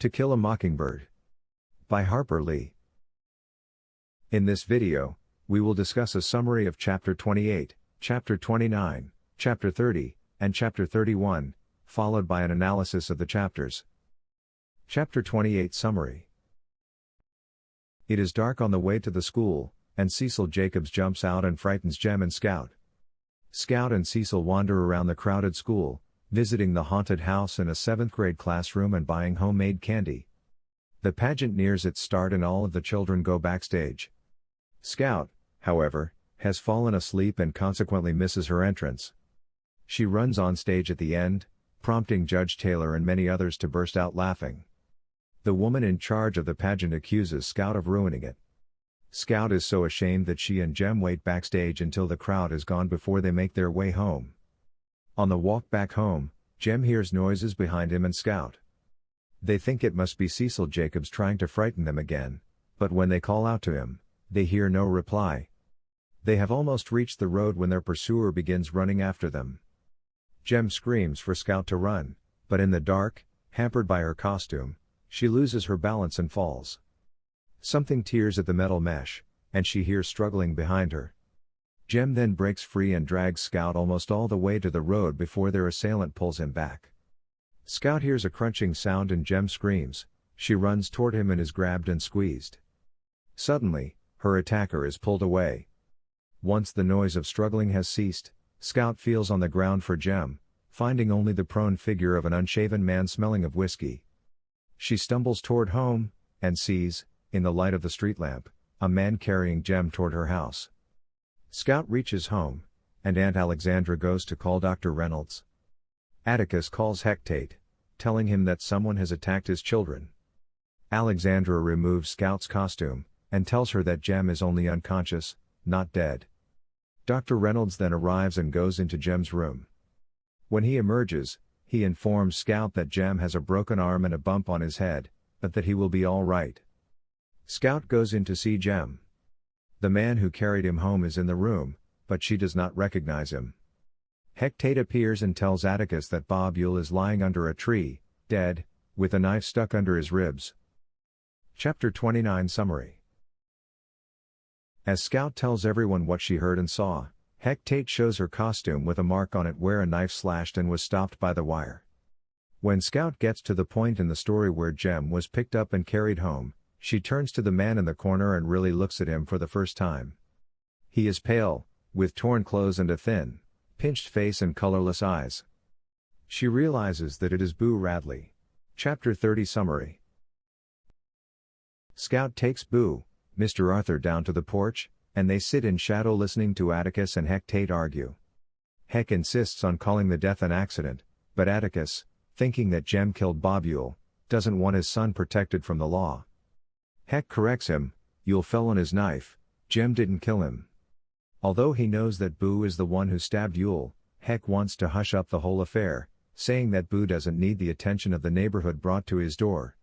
To Kill a Mockingbird by Harper Lee. In this video, we will discuss a summary of Chapter 28, Chapter 29, Chapter 30, and Chapter 31, followed by an analysis of the chapters. Chapter 28 Summary. It is dark on the way to the school, and Cecil Jacobs jumps out and frightens Jem and Scout. Scout and Cecil wander around the crowded school, visiting the haunted house in a 7th grade classroom and buying homemade candy. The pageant nears its start and all of the children go backstage. Scout, however, has fallen asleep and consequently misses her entrance. She runs on stage at the end, prompting Judge Taylor and many others to burst out laughing. The woman in charge of the pageant accuses Scout of ruining it. Scout is so ashamed that she and Jem wait backstage until the crowd is gone before they make their way home. On the walk back home, Jem hears noises behind him and Scout. They think it must be Cecil Jacobs trying to frighten them again, but when they call out to him, they hear no reply. They have almost reached the road when their pursuer begins running after them. Jem screams for Scout to run, but in the dark, hampered by her costume, she loses her balance and falls. Something tears at the metal mesh, and she hears struggling behind her. Jem then breaks free and drags Scout almost all the way to the road before their assailant pulls him back. Scout hears a crunching sound and Jem screams. She runs toward him and is grabbed and squeezed. Suddenly, her attacker is pulled away. Once the noise of struggling has ceased, Scout feels on the ground for Jem, finding only the prone figure of an unshaven man smelling of whiskey. She stumbles toward home, and sees, in the light of the street lamp, a man carrying Jem toward her house. Scout reaches home, and Aunt Alexandra goes to call Dr. Reynolds. Atticus calls Hecate, telling him that someone has attacked his children. Alexandra removes Scout's costume, and tells her that Jem is only unconscious, not dead. Dr. Reynolds then arrives and goes into Jem's room. When he emerges, he informs Scout that Jem has a broken arm and a bump on his head, but that he will be all right. Scout goes in to see Jem. The man who carried him home is in the room, but she does not recognize him. Hecate appears and tells Atticus that Bob Yule is lying under a tree, dead, with a knife stuck under his ribs. Chapter 29 Summary. As Scout tells everyone what she heard and saw, Hecate shows her costume with a mark on it where a knife slashed and was stopped by the wire. When Scout gets to the point in the story where Jem was picked up and carried home, she turns to the man in the corner and really looks at him for the first time. He is pale, with torn clothes and a thin, pinched face and colorless eyes. She realizes that it is Boo Radley. Chapter 30 Summary. Scout takes Boo, Mr. Arthur down to the porch, and they sit in shadow listening to Atticus and Hecate argue. Heck insists on calling the death an accident, but Atticus, thinking that Jem killed Bob Yule, doesn't want his son protected from the law. Heck corrects him, Yule fell on his knife, Jem didn't kill him. Although he knows that Boo is the one who stabbed Yule, Heck wants to hush up the whole affair, saying that Boo doesn't need the attention of the neighborhood brought to his door.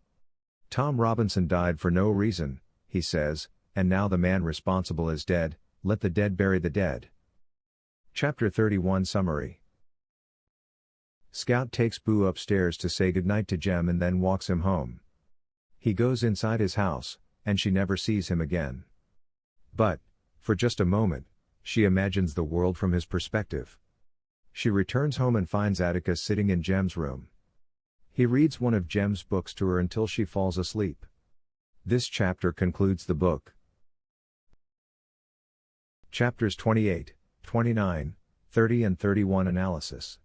Tom Robinson died for no reason, he says, and now the man responsible is dead, let the dead bury the dead. Chapter 31 Summary. Scout takes Boo upstairs to say goodnight to Jem and then walks him home. He goes inside his house, and she never sees him again. But, for just a moment, she imagines the world from his perspective. She returns home and finds Atticus sitting in Jem's room. He reads one of Jem's books to her until she falls asleep. This chapter concludes the book. Chapters 28, 29, 30 and 31 Analysis.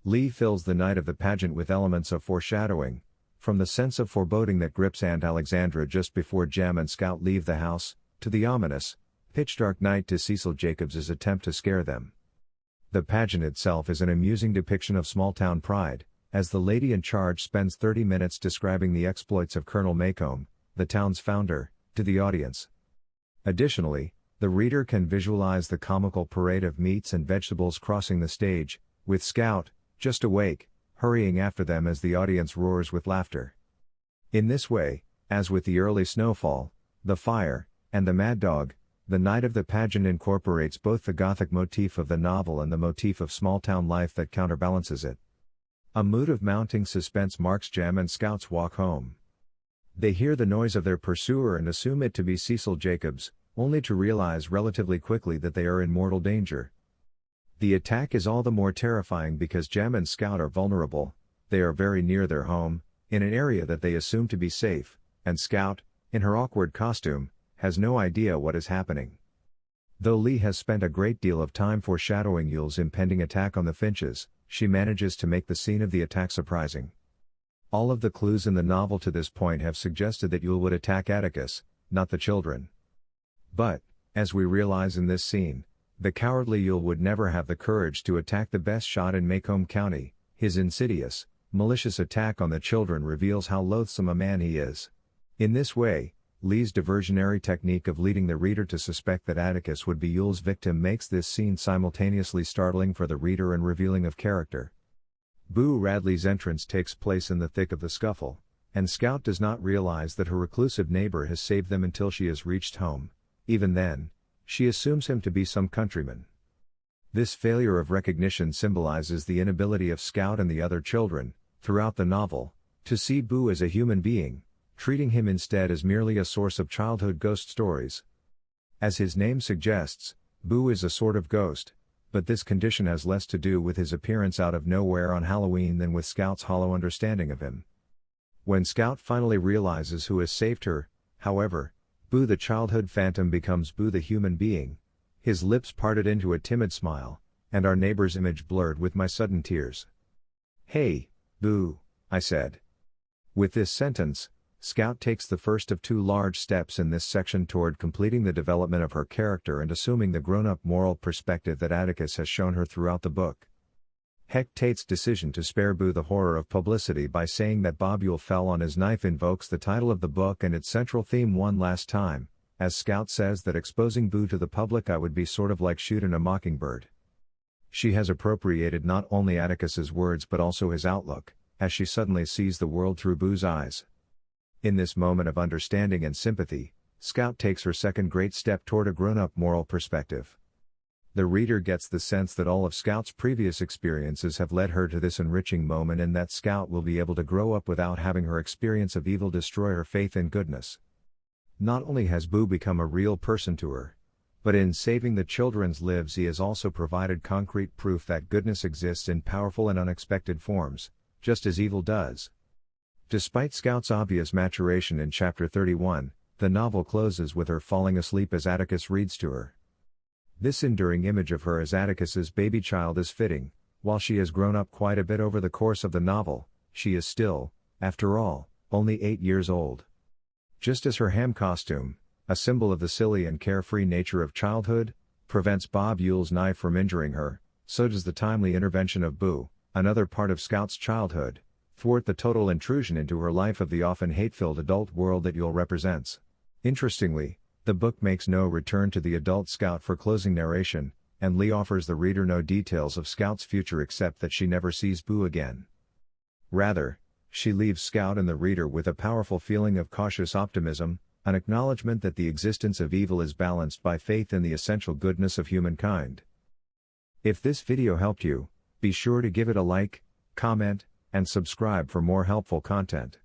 Lee fills the night of the pageant with elements of foreshadowing, from the sense of foreboding that grips Aunt Alexandra just before Jem and Scout leave the house, to the ominous, pitch-dark night to Cecil Jacobs' attempt to scare them. The pageant itself is an amusing depiction of small-town pride, as the lady in charge spends 30 minutes describing the exploits of Colonel Maycomb, the town's founder, to the audience. Additionally, the reader can visualize the comical parade of meats and vegetables crossing the stage, with Scout, just awake, hurrying after them as the audience roars with laughter. In this way, as with the early snowfall, the fire, and the mad dog, the night of the pageant incorporates both the Gothic motif of the novel and the motif of small-town life that counterbalances it. A mood of mounting suspense marks Jem and Scout's walk home. They hear the noise of their pursuer and assume it to be Cecil Jacobs, only to realize relatively quickly that they are in mortal danger. The attack is all the more terrifying because Jem and Scout are vulnerable. They are very near their home, in an area that they assume to be safe, and Scout, in her awkward costume, has no idea what is happening. Though Lee has spent a great deal of time foreshadowing Yule's impending attack on the Finches, she manages to make the scene of the attack surprising. All of the clues in the novel to this point have suggested that Yule would attack Atticus, not the children. But, as we realize in this scene, the cowardly Yule would never have the courage to attack the best shot in Macomb County. His insidious, malicious attack on the children reveals how loathsome a man he is. In this way, Lee's diversionary technique of leading the reader to suspect that Atticus would be Yule's victim makes this scene simultaneously startling for the reader and revealing of character. Boo Radley's entrance takes place in the thick of the scuffle, and Scout does not realize that her reclusive neighbor has saved them until she has reached home. Even then, she assumes him to be some countryman. This failure of recognition symbolizes the inability of Scout and the other children, throughout the novel, to see Boo as a human being, treating him instead as merely a source of childhood ghost stories. As his name suggests, Boo is a sort of ghost, but this condition has less to do with his appearance out of nowhere on Halloween than with Scout's hollow understanding of him. When Scout finally realizes who has saved her, however, Boo the childhood phantom becomes Boo the human being, his lips parted into a timid smile, and our neighbor's image blurred with my sudden tears. "Hey, Boo," I said. With this sentence, Scout takes the first of two large steps in this section toward completing the development of her character and assuming the grown-up moral perspective that Atticus has shown her throughout the book. Heck Tate's decision to spare Boo the horror of publicity by saying that Bob Yule fell on his knife invokes the title of the book and its central theme one last time, as Scout says that exposing Boo to the public would be sort of like shooting a mockingbird. She has appropriated not only Atticus's words but also his outlook, as she suddenly sees the world through Boo's eyes. In this moment of understanding and sympathy, Scout takes her second great step toward a grown-up moral perspective. The reader gets the sense that all of Scout's previous experiences have led her to this enriching moment and that Scout will be able to grow up without having her experience of evil destroy her faith in goodness. Not only has Boo become a real person to her, but in saving the children's lives he has also provided concrete proof that goodness exists in powerful and unexpected forms, just as evil does. Despite Scout's obvious maturation in Chapter 31, the novel closes with her falling asleep as Atticus reads to her. This enduring image of her as Atticus's baby child is fitting. While she has grown up quite a bit over the course of the novel, she is still, after all, only 8 years old. Just as her ham costume, a symbol of the silly and carefree nature of childhood, prevents Bob Yule's knife from injuring her, so does the timely intervention of Boo, another part of Scout's childhood, thwart the total intrusion into her life of the often hate-filled adult world that Yule represents. Interestingly, the book makes no return to the adult Scout for closing narration, and Lee offers the reader no details of Scout's future except that she never sees Boo again. Rather, she leaves Scout and the reader with a powerful feeling of cautious optimism, an acknowledgement that the existence of evil is balanced by faith in the essential goodness of humankind. If this video helped you, be sure to give it a like, comment, and subscribe for more helpful content.